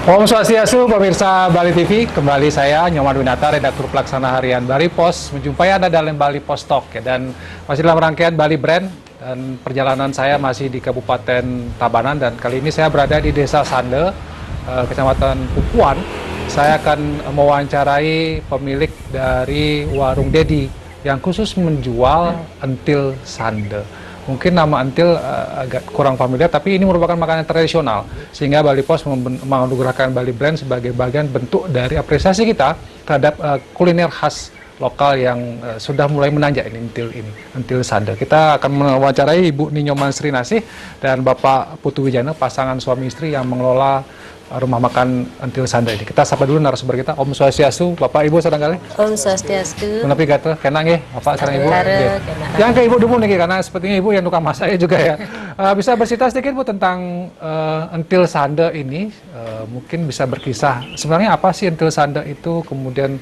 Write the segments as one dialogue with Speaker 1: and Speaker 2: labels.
Speaker 1: Om Swastiastu, pemirsa Bali TV, kembali saya Nyoman Winata, redaktur pelaksana harian Bali Pos, menjumpai Anda dalam Bali Pos Talk ya, dan masih dalam rangkaian Bali Brand, dan perjalanan saya masih di Kabupaten Tabanan, dan kali ini saya berada di Desa Sande, Kecamatan Pupuan. Saya akan mewawancarai pemilik dari Warung Dedi yang khusus menjual entil sande. Mungkin nama entil agak kurang familiar, tapi ini merupakan makanan tradisional. Sehingga Bali Pos menganugerahkan Bali Brand sebagai bagian bentuk dari apresiasi kita terhadap kuliner khas lokal yang sudah mulai menanjak ini, entil sande. Kita akan mewawancarai Ibu Ninyoman Srinasih dan Bapak Putu Wijana, pasangan suami istri yang mengelola rumah makan entil sande ini. Kita sapa dulu narasumber kita. Om Swastiastu, Bapak Ibu sedang kali.
Speaker 2: Om Swastiastu.
Speaker 1: Menepi kata, kena nggih, Bapak sareng Ibu. Yang ke Ibu dulu nih, karena sepertinya Ibu yang tukang masak juga ya. Bisa bercerita sedikit Bu tentang entil sande ini, mungkin bisa berkisah. Sebenarnya apa sih entil sande itu? Kemudian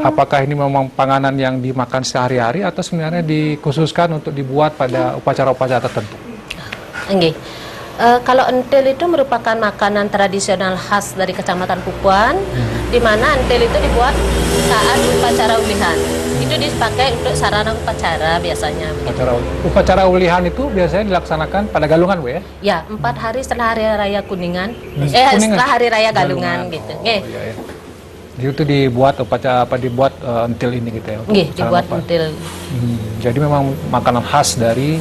Speaker 1: apakah ini memang panganan yang dimakan sehari-hari atau sebenarnya dikhususkan untuk dibuat pada upacara-upacara tertentu?
Speaker 2: Enggih. Kalau entil itu merupakan makanan tradisional khas dari Kecamatan Pupuan, di mana entil itu dibuat saat upacara ulihan. Itu dipakai untuk sarana upacara biasanya.
Speaker 1: Upacara ulihan itu biasanya dilaksanakan pada Galungan, Bu ya?
Speaker 2: Ya, 4 hari setelah Hari Raya Kuningan. Setelah Hari Raya Galungan gitu.
Speaker 1: Oh, iya, iya. Itu dibuat upacara apa, dibuat entil ini gitu ya?
Speaker 2: Nggih, dibuat entil.
Speaker 1: Jadi memang makanan khas dari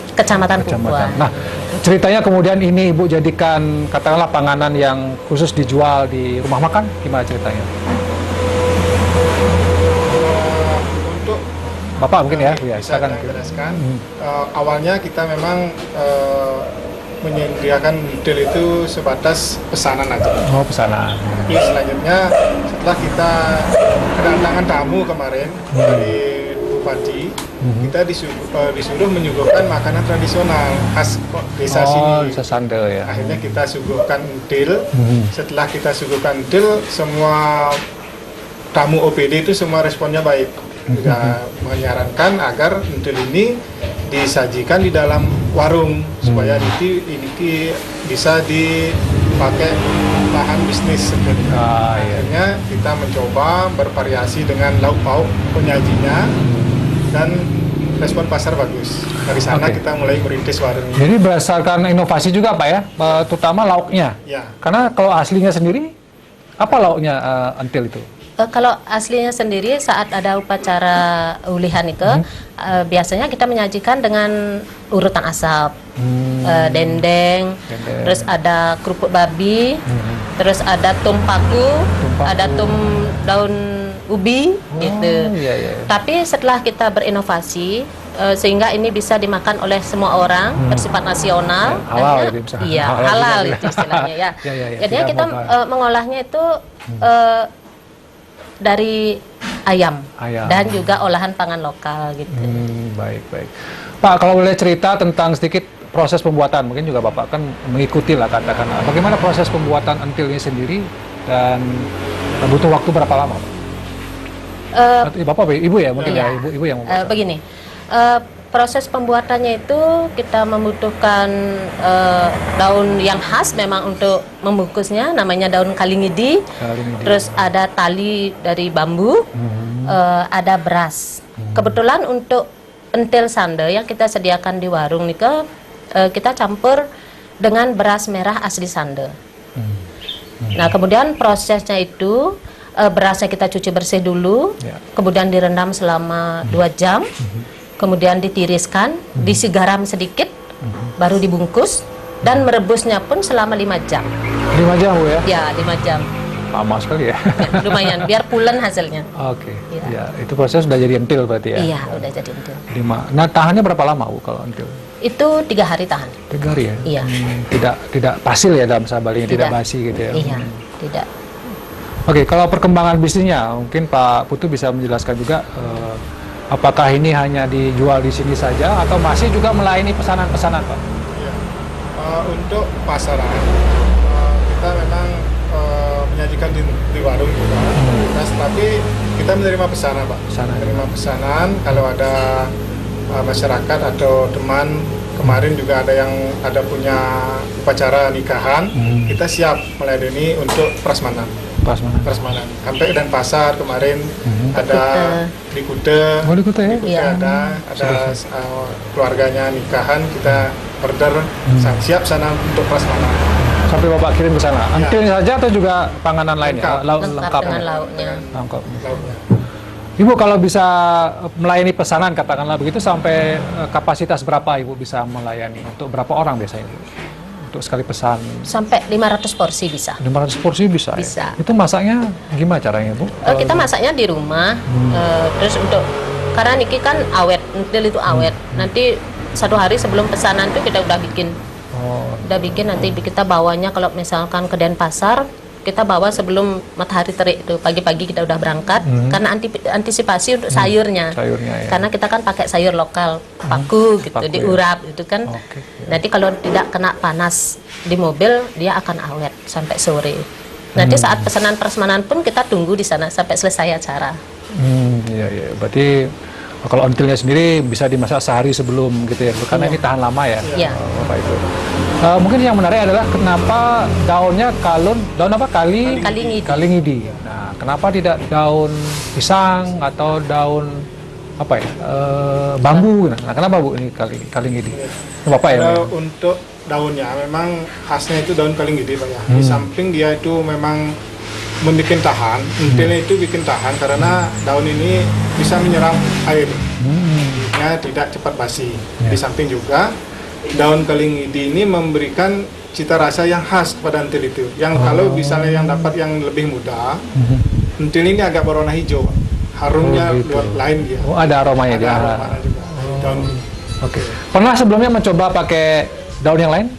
Speaker 2: Kecamatan Pupuan.
Speaker 1: Nah, ceritanya kemudian ini Ibu jadikan katakanlah panganan yang khusus dijual di rumah makan, gimana ceritanya?
Speaker 3: Untuk
Speaker 1: Bapak mungkin ya,
Speaker 3: bisa saya jelaskan. Awalnya kita memang menyediakan entil itu sebatas pesanan aja.
Speaker 1: Oh, pesanan.
Speaker 3: Tapi selanjutnya setelah kita kedatangan tamu kemarin dari Bupati, kita disuruh menyuguhkan makanan tradisional khas desa sini.
Speaker 1: Desa Sande ya.
Speaker 3: Akhirnya kita suguhkan entil. Setelah kita suguhkan entil, semua tamu OPD itu semua responnya baik. Kita menyarankan agar entil ini disajikan di dalam warung supaya ini bisa dipakai lahan bisnis sebenarnya. Akhirnya kita mencoba bervariasi dengan lauk pauk penyajinya dan respon pasar bagus. Dari sana kita mulai merintis warung ini.
Speaker 1: Jadi berdasarkan inovasi juga Pak ya, terutama lauknya.
Speaker 3: Ya.
Speaker 1: Karena kalau aslinya sendiri, apa lauknya entil itu?
Speaker 2: Kalau aslinya sendiri saat ada upacara ulihan itu, biasanya kita menyajikan dengan urutan asap, dendeng, terus ada kerupuk babi, terus ada tumpaku, ada daun ubi, gitu.
Speaker 1: Iya.
Speaker 2: Tapi setelah kita berinovasi, sehingga ini bisa dimakan oleh semua orang, bersifat nasional.
Speaker 1: Halal
Speaker 2: dan,
Speaker 1: itu
Speaker 2: iya, halal itu istilahnya ya. Jadinya kita mengolahnya itu dari ayam dan juga olahan pangan lokal gitu.
Speaker 1: Baik. Pak, kalau boleh cerita tentang sedikit proses pembuatan, mungkin juga Bapak kan mengikuti lah katakan. Bagaimana proses pembuatan entil ini sendiri dan butuh waktu berapa lama? Bapak, Ibu ya mungkin ya, Ibu yang membuat.
Speaker 2: Begini, proses pembuatannya itu kita membutuhkan daun yang khas memang untuk membungkusnya, namanya daun kalingidi. Terus ada tali dari bambu, ada beras. Kebetulan untuk entil sande yang kita sediakan di warung nih, kita campur dengan beras merah asli sande. Nah, kemudian prosesnya itu berasnya kita cuci bersih dulu, kemudian direndam selama 2 jam. Kemudian ditiriskan, diisi garam sedikit, baru dibungkus, dan merebusnya pun selama 5 jam.
Speaker 1: 5 jam Bu ya?
Speaker 2: Ya, 5 jam.
Speaker 1: Lama sekali ya?
Speaker 2: Ya, lumayan, biar pulen hasilnya.
Speaker 1: Oke. Ya, itu proses sudah jadi entil berarti ya?
Speaker 2: Iya, udah jadi entil.
Speaker 1: 5. Nah, tahannya berapa lama Bu kalau entil?
Speaker 2: Itu 3 hari tahan.
Speaker 1: 3 hari ya?
Speaker 2: Iya.
Speaker 1: Tidak pasil ya dalam bahasa Bali, tidak basi gitu ya?
Speaker 2: Iya, tidak.
Speaker 1: Oke, kalau perkembangan bisnisnya, mungkin Pak Putu bisa menjelaskan juga apakah ini hanya dijual di sini saja atau masih juga melayani pesanan-pesanan, Pak?
Speaker 3: Ya. Untuk pasaran, kita memang menyajikan di warung juga, tapi kita menerima pesanan, Pak. Menerima pesanan kalau ada masyarakat atau teman kemarin juga ada punya upacara nikahan, kita siap melayani untuk prasmanan. Prasmanan. Sampai dan pasar kemarin ada di Kuta.
Speaker 1: Oh, di Kuta ya?
Speaker 3: Di Kuta ada keluarganya nikahan, kita order siap sana untuk prasmanan.
Speaker 1: Sampai Bapak kirim ke sana. Antil saja atau juga panganan lainnya?
Speaker 2: Lengkap dengan lauknya.
Speaker 1: Lengkap. Ibu kalau bisa melayani pesanan katakanlah begitu sampai kapasitas berapa Ibu bisa melayani? Untuk berapa orang biasanya Ibu? Untuk sekali pesan?
Speaker 2: Sampai 500 porsi bisa.
Speaker 1: 500 porsi bisa?
Speaker 2: Bisa.
Speaker 1: Ya? Itu masaknya gimana caranya Bu?
Speaker 2: Kita masaknya di rumah, terus karena niki kan awet, entil itu awet. Nanti 1 hari sebelum pesanan itu kita udah bikin. Nanti kita bawanya kalau misalkan ke Denpasar, kita bawa sebelum matahari terik itu, pagi-pagi kita udah berangkat karena antisipasi untuk sayurnya ya. Karena kita kan pakai sayur lokal, paku gitu, diurap gitu kan. Nanti kalau tidak kena panas di mobil dia akan awet sampai sore. Nanti saat pesanan prasmanan pun kita tunggu di sana sampai selesai acara.
Speaker 1: Iya. Berarti kalau ontilnya sendiri bisa dimasak sehari sebelum gitu ya, karena ini tahan lama ya.
Speaker 2: Iya.
Speaker 1: Bapak Ibu. Mungkin yang menarik adalah kenapa daunnya daun apa? Kalingidi. Nah, kenapa tidak daun pisang atau daun apa ya? Bambu. Nah, kenapa Bu ini kalingidi? Bapak ya.
Speaker 3: Untuk daunnya memang khasnya itu daun kalingidi Pak ya. Di samping dia itu memang membuat tahan, intilnya itu bikin tahan karena daun ini bisa menyerap air, tidak cepat basi. Di samping juga daun kalingidi ini memberikan cita rasa yang khas kepada entil itu. Yang kalau misalnya yang dapat yang lebih muda, entil ini agak berwarna hijau, harumnya lain dia.
Speaker 1: Oh, ada aromanya dia.
Speaker 3: Ada aromanya juga.
Speaker 1: Oke. Pernah sebelumnya mencoba pakai daun yang lain?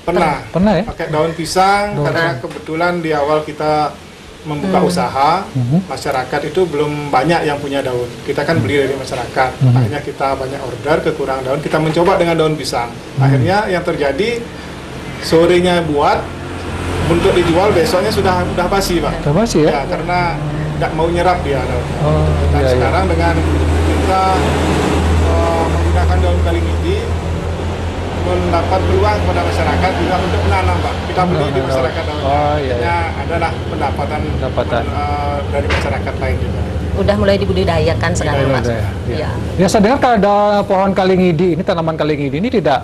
Speaker 1: Pernah ya?
Speaker 3: Pakai daun pisang karena kebetulan di awal kita membuka usaha, masyarakat itu belum banyak yang punya daun. Kita kan beli dari masyarakat, akhirnya kita banyak order, kekurangan daun, kita mencoba dengan daun pisang. Akhirnya yang terjadi, sorenya buat, untuk dijual besoknya sudah basi Pak.
Speaker 1: Sudah basi ya?
Speaker 3: Karena nggak mau nyerap dia daunnya. Dan
Speaker 1: iya,
Speaker 3: sekarang dengan kita menggunakan daun kalingidi, mendapat peluang kepada masyarakat juga untuk menanam Pak. Kita beli di masyarakat adalah pendapatan dari masyarakat lain juga.
Speaker 2: Udah mulai dibudidayakan sekarang Pak.
Speaker 1: Ya, saya dengar kalau ada pohon kalingidi ini, tanaman kalingidi ini tidak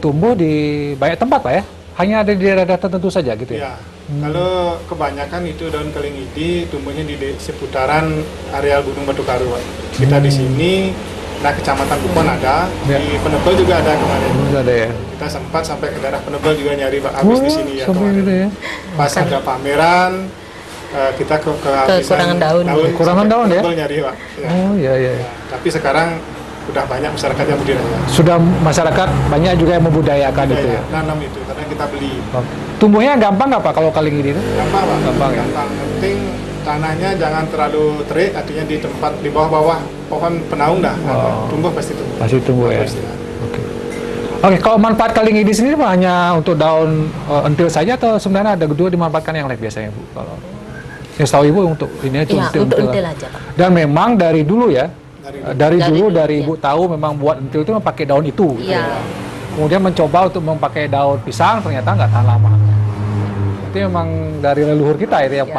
Speaker 1: tumbuh di banyak tempat Pak ya? Hanya ada di daerah tertentu saja gitu ya?
Speaker 3: Kalau kebanyakan itu daun kalingidi tumbuhnya di seputaran areal Gunung Batu Karu Pak. Kita di sini, Kecamatan Kupon ada, di Penebel juga ada kemarin.
Speaker 1: Ada ya.
Speaker 3: Kita sempat sampai ke daerah Penebel juga nyari Pak, habis di sini ya kemarin.
Speaker 1: Gitu ya.
Speaker 3: Pas ada pameran, kita
Speaker 2: kekurangan daun.
Speaker 1: Kekurangan daun ya?
Speaker 3: Penebel nyari Pak. Ya.
Speaker 1: Oh iya.
Speaker 3: Tapi sekarang udah banyak masyarakat yang budidaya.
Speaker 1: Sudah masyarakat banyak juga yang membudayakan itu ya?
Speaker 3: Nanam itu, karena kita beli.
Speaker 1: Tumbuhnya gampang nggak Pak kalau kalingidi itu?
Speaker 3: Gampang Pak.
Speaker 1: Gampang ya?
Speaker 3: Penting tanahnya jangan terlalu terik, artinya di tempat di bawah-bawah pohon penaung tumbuh pasti tumbuh.
Speaker 1: Pasti tumbuh ya. Oke, kalau manfaat kalingidi sendiri hanya untuk daun entil saja atau sebenarnya ada kedua dimanfaatkan yang lain biasanya Bu? Kalau yang tahu Ibu untuk ini itu
Speaker 2: entil aja Pak.
Speaker 1: Dan memang dari dulu ya, dari Ibu tahu memang buat entil itu pakai daun itu.
Speaker 2: Iya.
Speaker 1: Kemudian mencoba untuk memakai daun pisang ternyata nggak tahan lama. Itu memang dari leluhur kita itu yang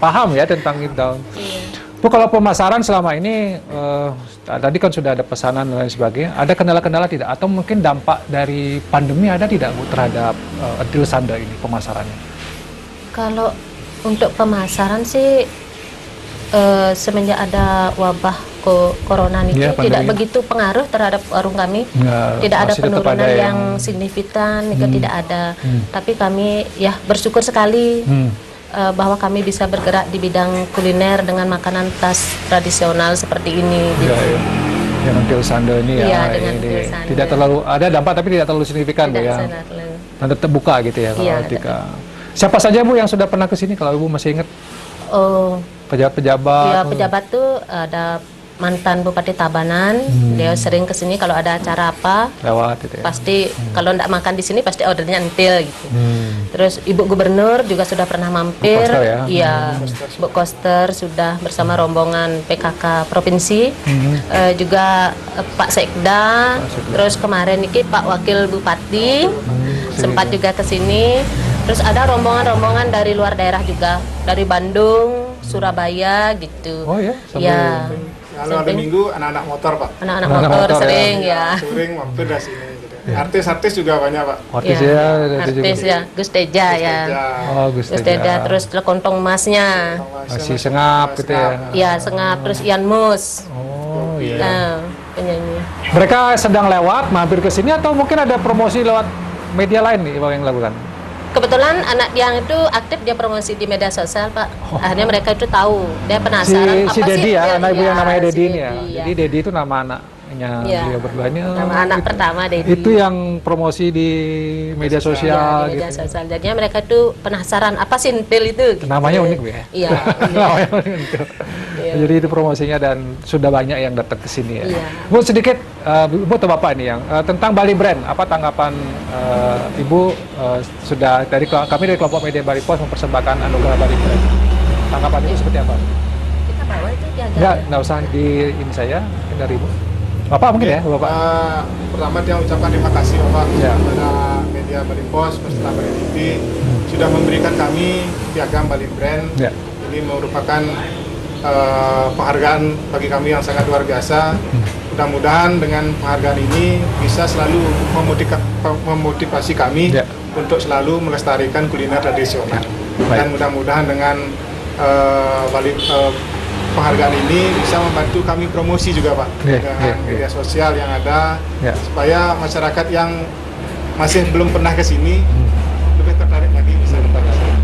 Speaker 1: paham ya tentang daun. Bu, kalau pemasaran selama ini tadi kan sudah ada pesanan dan lain sebagainya, ada kendala-kendala tidak? Atau mungkin dampak dari pandemi ada tidak Bu terhadap entil sanda ini pemasarannya?
Speaker 2: Kalau untuk pemasaran sih semenjak ada wabah corona ini tidak begitu pengaruh terhadap warung kami. Tidak ada penurunan yang signifikan, tidak ada. Tapi kami bersyukur sekali bahwa kami bisa bergerak di bidang kuliner dengan makanan khas tradisional seperti ini.
Speaker 1: Yang entil sanda ini tidak terlalu ada dampak tapi tidak terlalu signifikan Bu ya. Dan tetap buka gitu ya ketika. Siapa saja Bu yang sudah pernah ke sini kalau Ibu masih ingat?
Speaker 2: Oh,
Speaker 1: pejabat-pejabat.
Speaker 2: Ya, pejabat tuh ada mantan Bupati Tabanan. Dia sering kesini kalau ada acara apa,
Speaker 1: Lewat itu ya.
Speaker 2: pasti kalau nggak makan di sini pasti ordernya entil gitu. Terus Ibu Gubernur juga sudah pernah mampir.
Speaker 1: Bu Koster ya?
Speaker 2: Iya, Bu Koster sudah bersama rombongan PKK provinsi. Juga Pak Sekda. Terus kemarin ini Pak Wakil Bupati sempat juga ke sini. Terus ada rombongan-rombongan dari luar daerah juga, dari Bandung, Surabaya gitu.
Speaker 1: Oh ya, sampai-
Speaker 2: Iya.
Speaker 3: Kalau ada minggu anak-anak motor Pak,
Speaker 2: Anak-anak
Speaker 1: Anak-anak
Speaker 2: motor
Speaker 1: motor,
Speaker 2: sering ya.
Speaker 3: touring mampir dari sini. Gitu. Artis-artis juga banyak Pak.
Speaker 1: Artis
Speaker 2: Iya,
Speaker 1: ya, itu
Speaker 2: artis
Speaker 1: juga.
Speaker 2: ya, Gus Teja ya.
Speaker 1: Oh, Gus
Speaker 2: Gus Teja,
Speaker 1: Teja.
Speaker 2: terus Lekontong Masnya.
Speaker 1: Masih Sengap gitu ya.
Speaker 2: Iya, Sengap, terus Ian Mus.
Speaker 1: Oh iya.
Speaker 2: Nah, penyanyi.
Speaker 1: Mereka sedang lewat, mampir ke sini atau mungkin ada promosi lewat media lain nih Bang yang lakukan?
Speaker 2: Kebetulan anak yang itu aktif, dia promosi di media sosial, Pak. Akhirnya mereka itu tahu, dia penasaran
Speaker 1: Si Dedi ya, anak ibu yang namanya Dedi
Speaker 2: si
Speaker 1: ini ya.
Speaker 2: Dedi,
Speaker 1: Jadi Dedi itu nama anaknya
Speaker 2: Iya.
Speaker 1: beliau berdua ini.
Speaker 2: Nama anak pertama Dedi.
Speaker 1: Itu yang promosi di media
Speaker 2: Iya,
Speaker 1: sosial
Speaker 2: di media
Speaker 1: gitu.
Speaker 2: sosial. Jadinya mereka itu penasaran apa sih entil itu. Gitu.
Speaker 1: Namanya unik Bu ya.
Speaker 2: Iya.
Speaker 1: Namanya unik.
Speaker 2: Iya.
Speaker 1: Jadi itu promosinya dan sudah banyak yang datang ke sini ya.
Speaker 2: Iya.
Speaker 1: Bu sedikit Ibu atau Bapak ini yang tentang Bali Brand, apa tanggapan Ibu sudah dari kami dari kelompok media Bali Pos mempersembahkan anugerah Bali Brand. Tanggapan Ibu seperti apa?
Speaker 2: Kita bawa itu jaga.
Speaker 1: Enggak usah di ini saya, mungkin dari Ibu. Bapak mungkin ya, Bapak.
Speaker 3: Pertama dia ucapkan terima kasih Bapak
Speaker 1: Ya.
Speaker 3: kepada media Bali Pos beserta Bali TV sudah memberikan kami piagam Bali Brand.
Speaker 1: Ya.
Speaker 3: Ini merupakan penghargaan bagi kami yang sangat luar biasa. Mudah-mudahan dengan penghargaan ini bisa selalu memotivasi kami
Speaker 1: Ya.
Speaker 3: untuk selalu melestarikan kuliner tradisional.
Speaker 1: Baik.
Speaker 3: Dan mudah-mudahan dengan penghargaan ini bisa membantu kami promosi juga Pak dengan media sosial yang ada supaya masyarakat yang masih belum pernah ke sini lebih tertarik lagi bisa datang ke sini.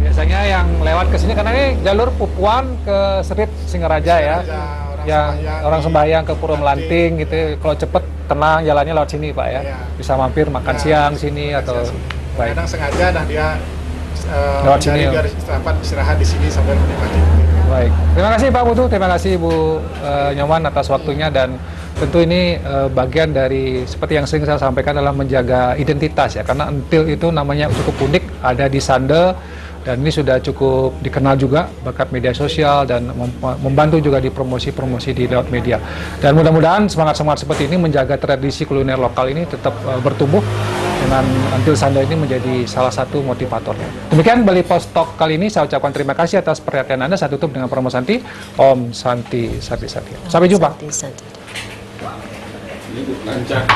Speaker 1: Biasanya yang lewat ke sini karena ini jalur Pupuan ke Serit Singaraja ya. Yang orang sembahyang ke Puro Melanting gitu. Kalau cepet tenang jalannya lewat sini Pak ya.
Speaker 3: Iya.
Speaker 1: Bisa mampir makan siang sini atau baik.
Speaker 3: Kadang sengaja dah dia
Speaker 1: Lewat sini,
Speaker 3: biar dapat istirahat di sini sambil menikmati.
Speaker 1: Baik. Terima kasih Pak Putu, terima kasih Bu Nyoman atas waktunya dan tentu ini bagian dari seperti yang sering saya sampaikan adalah menjaga identitas ya karena entil itu namanya cukup unik ada di Sande dan ini sudah cukup dikenal juga berkat media sosial dan membantu juga di promosi-promosi di lewat media dan mudah-mudahan semangat-semangat seperti ini menjaga tradisi kuliner lokal ini tetap bertumbuh dengan entil Sande ini menjadi salah satu motivatornya. Demikian Bali Pos Talk kali ini saya ucapkan terima kasih atas perhatian Anda. Saya tutup dengan promo Santi Om Santi Sati Sati. Sampai jumpa.
Speaker 2: Santi.
Speaker 4: Ini bukan cak.